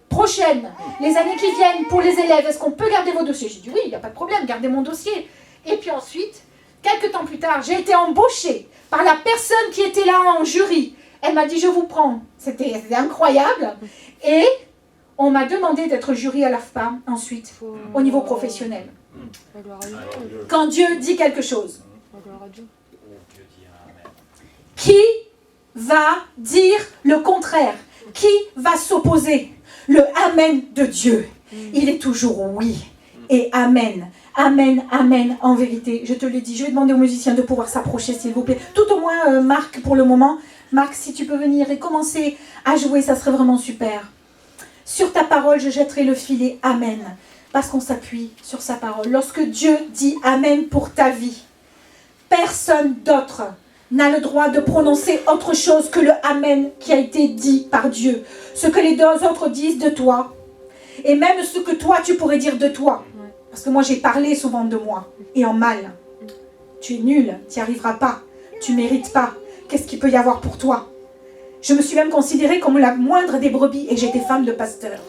prochaines, les années qui viennent, pour les élèves, est-ce qu'on peut garder vos dossiers? J'ai dit, oui, il n'y a pas de problème, gardez mon dossier. Et puis ensuite, quelques temps plus tard, j'ai été embauchée par la personne qui était là en jury. Elle m'a dit, je vous prends. C'était incroyable. Et on m'a demandé d'être jury à l'AFPA ensuite, au niveau professionnel. Quand Dieu dit quelque chose, qui va dire le contraire? Qui va s'opposer? Le Amen de Dieu, il est toujours oui et Amen. Amen, Amen, en vérité. Je te le dis, je vais demander aux musiciens de pouvoir s'approcher, s'il vous plaît. Tout au moins, Marc, pour le moment. Marc, si tu peux venir et commencer à jouer, ça serait vraiment super. Sur ta parole, je jetterai le filet. Amen. Parce qu'on s'appuie sur sa parole. Lorsque Dieu dit Amen pour ta vie, personne d'autre n'a le droit de prononcer autre chose que le Amen qui a été dit par Dieu. Ce que les deux autres disent de toi. Et même ce que toi, tu pourrais dire de toi. Parce que moi, j'ai parlé souvent de moi. Et en mal. Tu es nul. Tu n'y arriveras pas. Tu ne mérites pas. Qu'est-ce qu'il peut y avoir pour toi? Je me suis même considérée comme la moindre des brebis et j'étais femme de pasteur.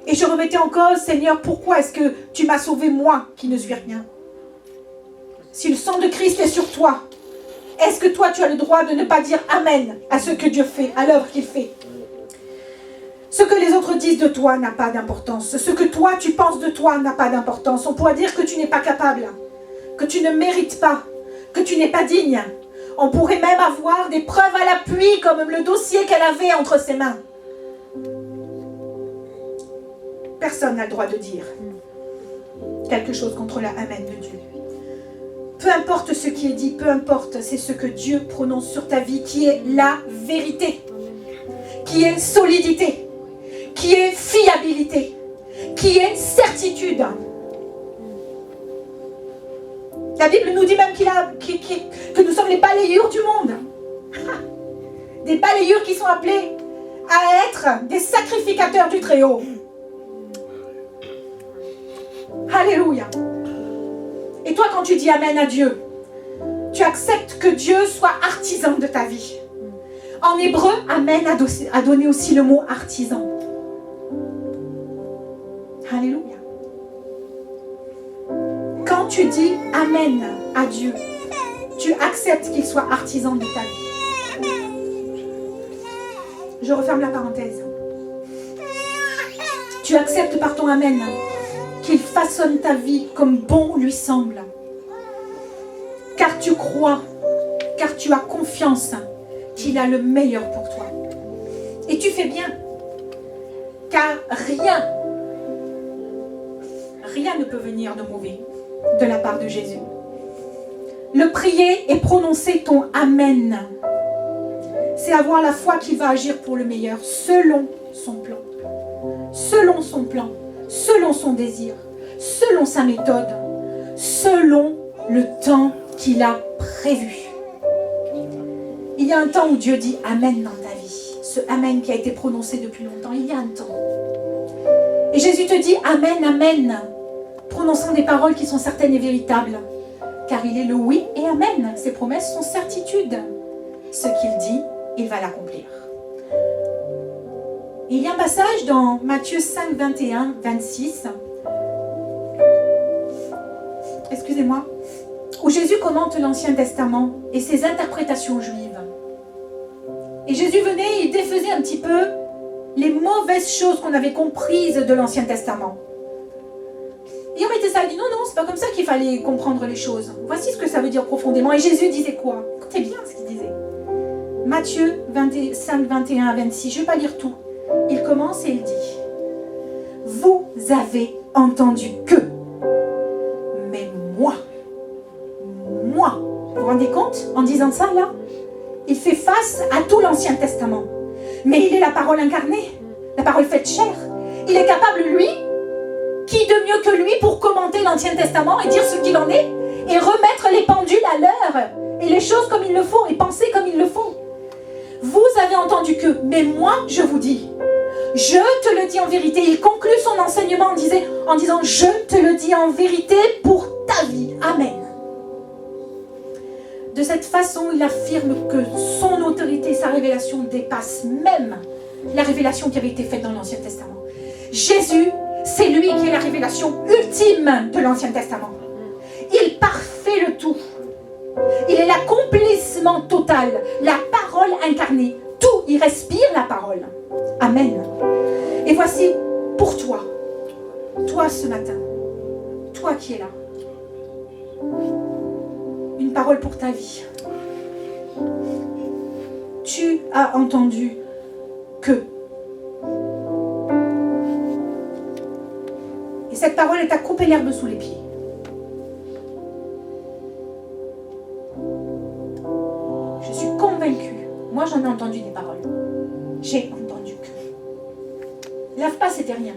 Et je remettais en cause, Seigneur, pourquoi est-ce que tu m'as sauvé moi qui ne suis rien? Si le sang de Christ est sur toi, est-ce que toi tu as le droit de ne pas dire Amen à ce que Dieu fait, à l'œuvre qu'il fait? Ce que les autres disent de toi n'a pas d'importance. Ce que toi tu penses de toi n'a pas d'importance. On pourrait dire que tu n'es pas capable, que tu ne mérites pas, que tu n'es pas digne. On pourrait même avoir des preuves à l'appui, comme le dossier qu'elle avait entre ses mains. Personne n'a le droit de dire quelque chose contre la Amen de Dieu. Peu importe ce qui est dit, peu importe, c'est ce que Dieu prononce sur ta vie qui est la vérité, qui est solidité, qui est fiabilité, qui est certitude. La Bible nous dit même que nous sommes les balayures du monde. Des balayures qui sont appelés à être des sacrificateurs du Très-Haut. Alléluia. Et toi, quand tu dis Amen à Dieu, tu acceptes que Dieu soit artisan de ta vie. En hébreu, Amen a donné aussi le mot artisan. Alléluia. Quand tu dis Amen à Dieu, tu acceptes qu'il soit artisan de ta vie. Je referme la parenthèse. Tu acceptes par ton Amen qu'il façonne ta vie comme bon lui semble. Car tu crois, car tu as confiance qu'il a le meilleur pour toi. Et tu fais bien. Car rien ne peut venir de mauvais de la part de Jésus. Le prier et prononcer ton Amen, c'est avoir la foi qu'il va agir pour le meilleur, selon son plan. Selon son plan, selon son désir, selon sa méthode, selon le temps qu'il a prévu. Il y a un temps où Dieu dit Amen dans ta vie. Ce Amen qui a été prononcé depuis longtemps, il y a un temps. Et Jésus te dit Amen, Amen, prononçant des paroles qui sont certaines et véritables. Car il est le oui et Amen. Ses promesses sont certitudes. Ce qu'il dit, il va l'accomplir. Il y a un passage dans Matthieu 5, 21, 26. Excusez-moi. Où Jésus commente l'Ancien Testament et ses interprétations juives. Et Jésus venait, il défaisait un petit peu les mauvaises choses qu'on avait comprises de l'Ancien Testament. Et on mettait ça, il dit non, c'est pas comme ça qu'il fallait comprendre les choses. Voici ce que ça veut dire profondément. Et Jésus disait quoi? Écoutez bien ce qu'il disait. Matthieu 5, 21 à 26, je ne vais pas lire tout. Il commence et il dit vous avez entendu que, mais moi, vous vous rendez compte en disant ça là? Il fait face à tout l'Ancien Testament. Mais il est la parole incarnée, la parole faite chair. Il est capable, lui, qui de mieux que lui pour commenter l'Ancien Testament et dire ce qu'il en est et remettre les pendules à l'heure et les choses comme il le faut et penser comme il le faut. Vous avez entendu que, mais moi je vous dis, je te le dis en vérité. Il conclut son enseignement en disant je te le dis en vérité pour ta vie. Amen. De cette façon, il affirme que son autorité et sa révélation dépassent même la révélation qui avait été faite dans l'Ancien Testament. Jésus, c'est lui qui est la révélation ultime de l'Ancien Testament. Il parfait le tout. Il est l'accomplissement total, la parole incarnée. Tout, il respire la parole. Amen. Et voici pour toi, toi ce matin, toi qui es là, une parole pour ta vie. Tu as entendu que. Et cette parole est à couper l'herbe sous les pieds. Je suis convaincue. Moi, j'en ai entendu des paroles. J'ai entendu que. Lave pas, c'était rien.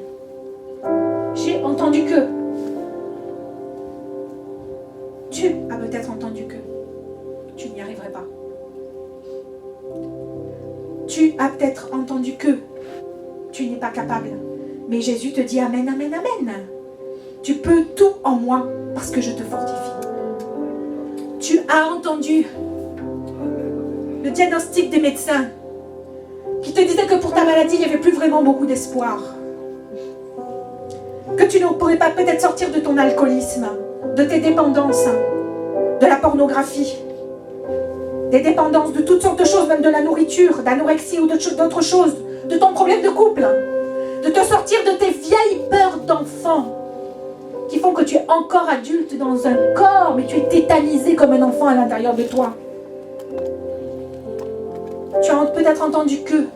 J'ai entendu que. Tu as peut-être entendu que. Tu n'y arriverais pas. Tu as peut-être entendu que. Tu n'es pas capable. Mais Jésus te dit Amen, Amen, Amen. Tu peux tout en moi parce que je te fortifie. Tu as entendu le diagnostic des médecins qui te disaient que pour ta maladie, il n'y avait plus vraiment beaucoup d'espoir. Que tu ne pourrais pas peut-être sortir de ton alcoolisme, de tes dépendances, de la pornographie, des dépendances de toutes sortes de choses, même de la nourriture, d'anorexie ou d'autres choses, de ton problème de couple, de te sortir de tes vieilles peurs d'enfant qui font que tu es encore adulte dans un corps, mais tu es tétanisé comme un enfant à l'intérieur de toi. Tu as peut-être entendu que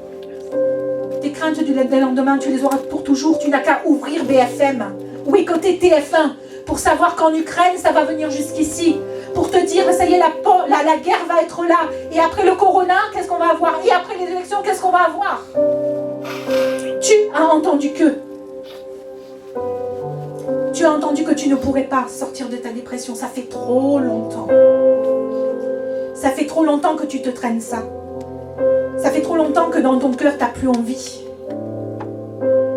tes craintes du lendemain, tu les auras pour toujours. Tu n'as qu'à ouvrir BFM ou écouter TF1 pour savoir qu'en Ukraine, ça va venir jusqu'ici. Pour te dire, ça y est, la guerre va être là. Et après le corona, qu'est-ce qu'on va avoir? Et après les élections, qu'est-ce qu'on va avoir? Tu as entendu que. Tu Tu as entendu que tu ne pourrais pas sortir de ta dépression. Ça fait trop longtemps. Ça fait trop longtemps que tu te traînes ça. Ça fait trop longtemps que dans ton cœur, tu n'as plus envie.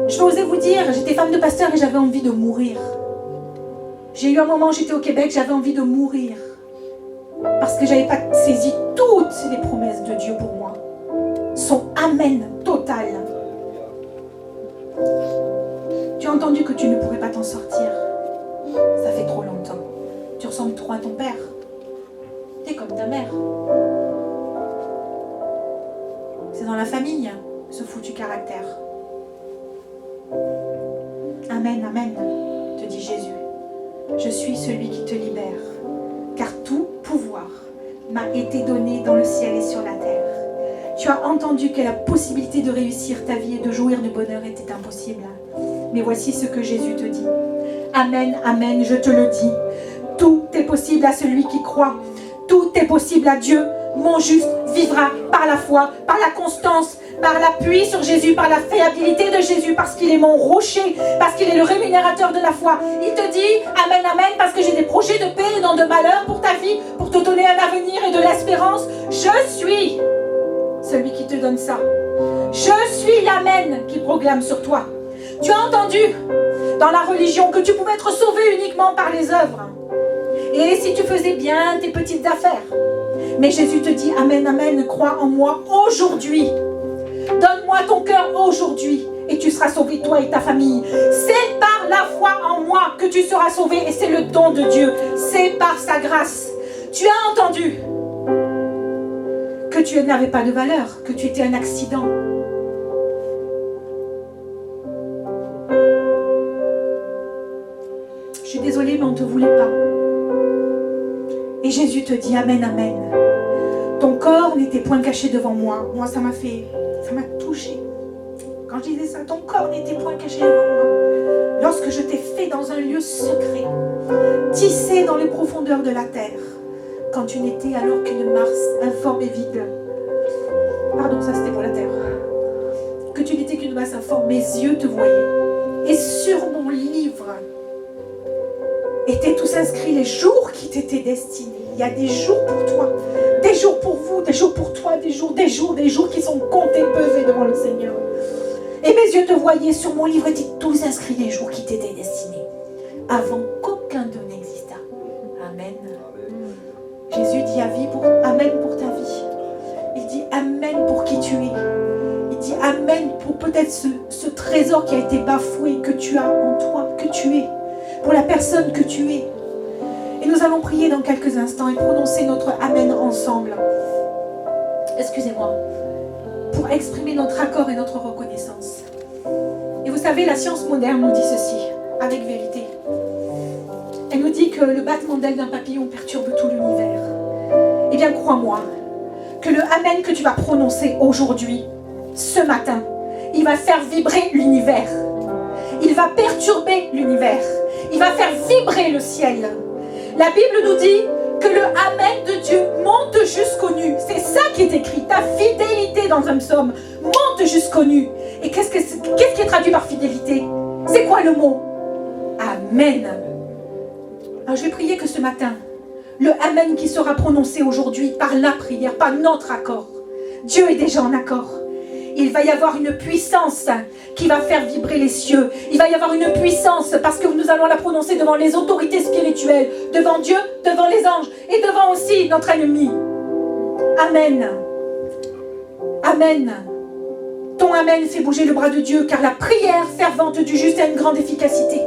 Je vais oser vous dire, j'étais femme de pasteur et j'avais envie de mourir. J'ai eu un moment, j'étais au Québec, j'avais envie de mourir. Parce que je n'avais pas saisi toutes les promesses de Dieu pour moi. Son amen total. Tu as entendu que tu ne pourrais pas t'en sortir. Ça fait trop longtemps. Tu ressembles trop à ton père. Tu es comme ta mère. C'est dans la famille, ce foutu caractère. Amen, amen, te dit Jésus. Je suis celui qui te libère, car tout pouvoir m'a été donné dans le ciel et sur la terre. Tu as entendu que la possibilité de réussir ta vie et de jouir du bonheur était impossible. Mais voici ce que Jésus te dit. Amen, amen, je te le dis. Tout est possible à celui qui croit. Tout est possible à Dieu. Mon juste vivra par la foi, par la constance, par l'appui sur Jésus, par la fiabilité de Jésus, parce qu'il est mon rocher, parce qu'il est le rémunérateur de la foi. Il te dit, amen, amen, parce que j'ai des projets de paix et non de malheur pour ta vie, pour te donner un avenir et de l'espérance. Je suis celui qui te donne ça. Je suis l'amen qui proclame sur toi. Tu as entendu dans la religion que tu pouvais être sauvé uniquement par les œuvres. Et si tu faisais bien tes petites affaires. Mais Jésus te dit, amen, amen, crois en moi aujourd'hui. Donne-moi ton cœur aujourd'hui et tu seras sauvé, toi et ta famille. C'est par la foi en moi que tu seras sauvé et c'est le don de Dieu. C'est par sa grâce. Tu as entendu que tu n'avais pas de valeur, que tu étais un accident. Je suis désolée, mais on ne te voulait pas. Et Jésus te dit, amen, amen. Ton corps n'était point caché devant moi. Moi, ça m'a touché. Quand je disais ça, ton corps n'était point caché devant moi. Lorsque je t'ai fait dans un lieu secret, tissé dans les profondeurs de la terre, quand tu n'étais alors qu'une masse informe et vide. Pardon, ça c'était pour la terre. Que tu n'étais qu'une masse informe, mes yeux te voyaient. Et sur mon livre étaient tous inscrits les jours qui t'étaient destinés. Il y a des jours pour toi, des jours pour vous, des jours pour toi, des jours qui sont comptés, pesés devant le Seigneur. Et mes yeux te voyaient, sur mon livre étaient tous inscrits les jours qui t'étaient destinés, avant qu'aucun d'eux n'existât. Amen. Jésus dit amen pour ta vie. Il dit amen pour qui tu es. Il dit amen pour peut-être ce trésor qui a été bafoué, que tu as en toi, que tu es, pour la personne que tu es. Et nous allons prier dans quelques instants et prononcer notre amen ensemble. Excusez-moi. Pour exprimer notre accord et notre reconnaissance. Et vous savez, la science moderne nous dit ceci, avec vérité. Elle nous dit que le battement d'aile d'un papillon perturbe tout l'univers. Eh bien, crois-moi, que le amen que tu vas prononcer aujourd'hui, ce matin, il va faire vibrer l'univers. Il va perturber l'univers. Il va faire vibrer le ciel. La Bible nous dit que le amen de Dieu monte jusqu'aux nues. C'est ça qui est écrit. Ta fidélité dans un psaume monte jusqu'aux nues. Et qu'est-ce qui est traduit par fidélité? C'est quoi le mot? Amen. Alors je vais prier que ce matin, le amen qui sera prononcé aujourd'hui par la prière, par notre accord. Dieu est déjà en accord. Il va y avoir une puissance qui va faire vibrer les cieux. Il va y avoir une puissance parce que nous allons la prononcer devant les autorités spirituelles, devant Dieu, devant les anges et devant aussi notre ennemi. Amen. Amen. Ton amen fait bouger le bras de Dieu car la prière fervente du juste a une grande efficacité.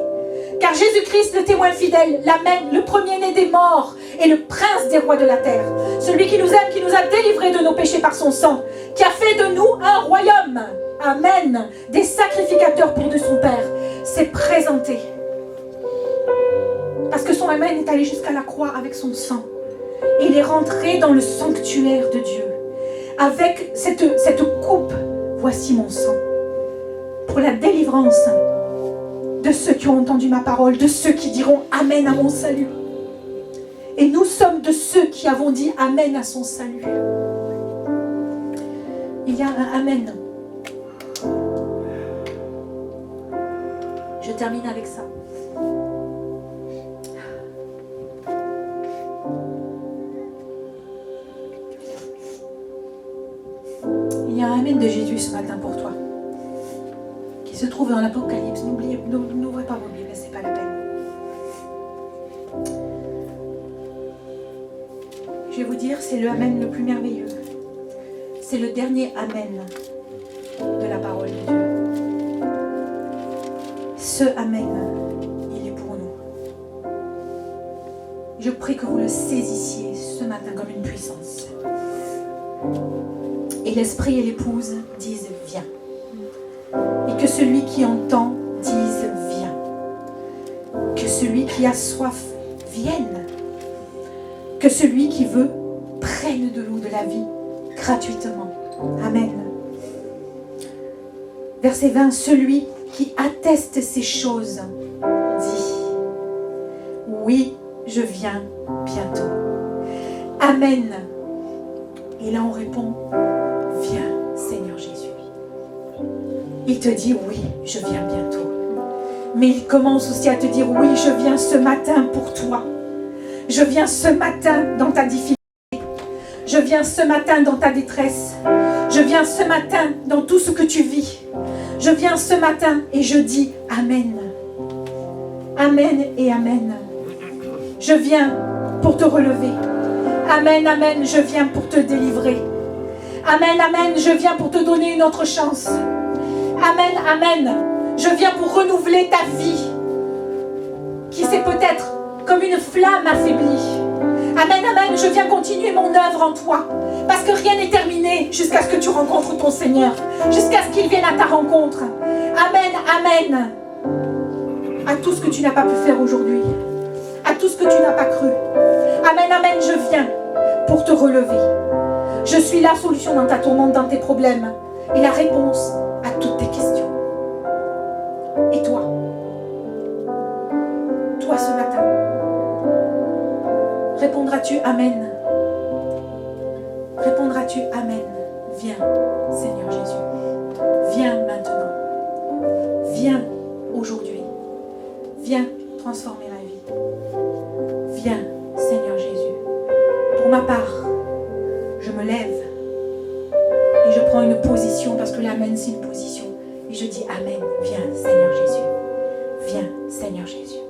Car Jésus-Christ, le témoin fidèle, l'amen, le premier-né des morts et le prince des rois de la terre, celui qui nous aime, qui nous a délivrés de nos péchés par son sang, qui a fait de nous un royaume, amen, des sacrificateurs pour de son Père, s'est présenté. Parce que son amen est allé jusqu'à la croix avec son sang. Et il est rentré dans le sanctuaire de Dieu. Avec cette coupe, voici mon sang, pour la délivrance de ceux qui ont entendu ma parole, de ceux qui diront amen à mon salut. Et nous sommes de ceux qui avons dit amen à son salut. Il y a un amen. Je termine avec ça. y a un amen de Jésus ce matin pour toi, qui se trouve dans l'Apocalypse. N'ouvrez pas vos Bibles, c'est pas la peine. Je vais vous dire, c'est le amen le plus merveilleux. C'est le dernier amen de la parole de Dieu. Ce amen, il est pour nous. Je prie que vous le saisissiez ce matin comme une puissance. Et l'esprit et l'épouse disent viens. Et que celui qui entend dise viens. Que celui qui a soif vienne. Que celui qui veut prenne de l'eau de la vie gratuitement. Amen. Verset 20, celui qui atteste ces choses dit oui, je viens bientôt. Amen. Et là on répond viens Seigneur Jésus. Il te dit oui, je viens bientôt. Mais il commence aussi à te dire oui, je viens ce matin pour toi. Je viens ce matin dans ta difficulté. Je viens ce matin dans ta détresse. Je viens ce matin dans tout ce que tu vis. Je viens ce matin et je dis Amen. Amen et Amen. Je viens pour te relever. Amen, Amen, je viens pour te délivrer. Amen, Amen, je viens pour te donner une autre chance. Amen, Amen, je viens pour renouveler ta vie qui s'est peut-être comme une flamme affaiblie. Amen, Amen, je viens continuer mon œuvre en toi. Parce que rien n'est terminé jusqu'à ce que tu rencontres ton Seigneur. Jusqu'à ce qu'il vienne à ta rencontre. Amen, Amen. À tout ce que tu n'as pas pu faire aujourd'hui. À tout ce que tu n'as pas cru. Amen, Amen, je viens pour te relever. Je suis la solution dans ta tourmente, dans tes problèmes. Et la réponse à toutes tes questions. Et toi? Toi ce matin, répondras-tu Amen? Répondras-tu Amen? Viens, Seigneur Jésus. Viens maintenant. Viens aujourd'hui. Viens transformer ma vie. Viens, Seigneur Jésus. Pour ma part, je me lève et je prends une position parce que l'Amen c'est une position. Et je dis Amen. Viens, Seigneur Jésus. Viens, Seigneur Jésus.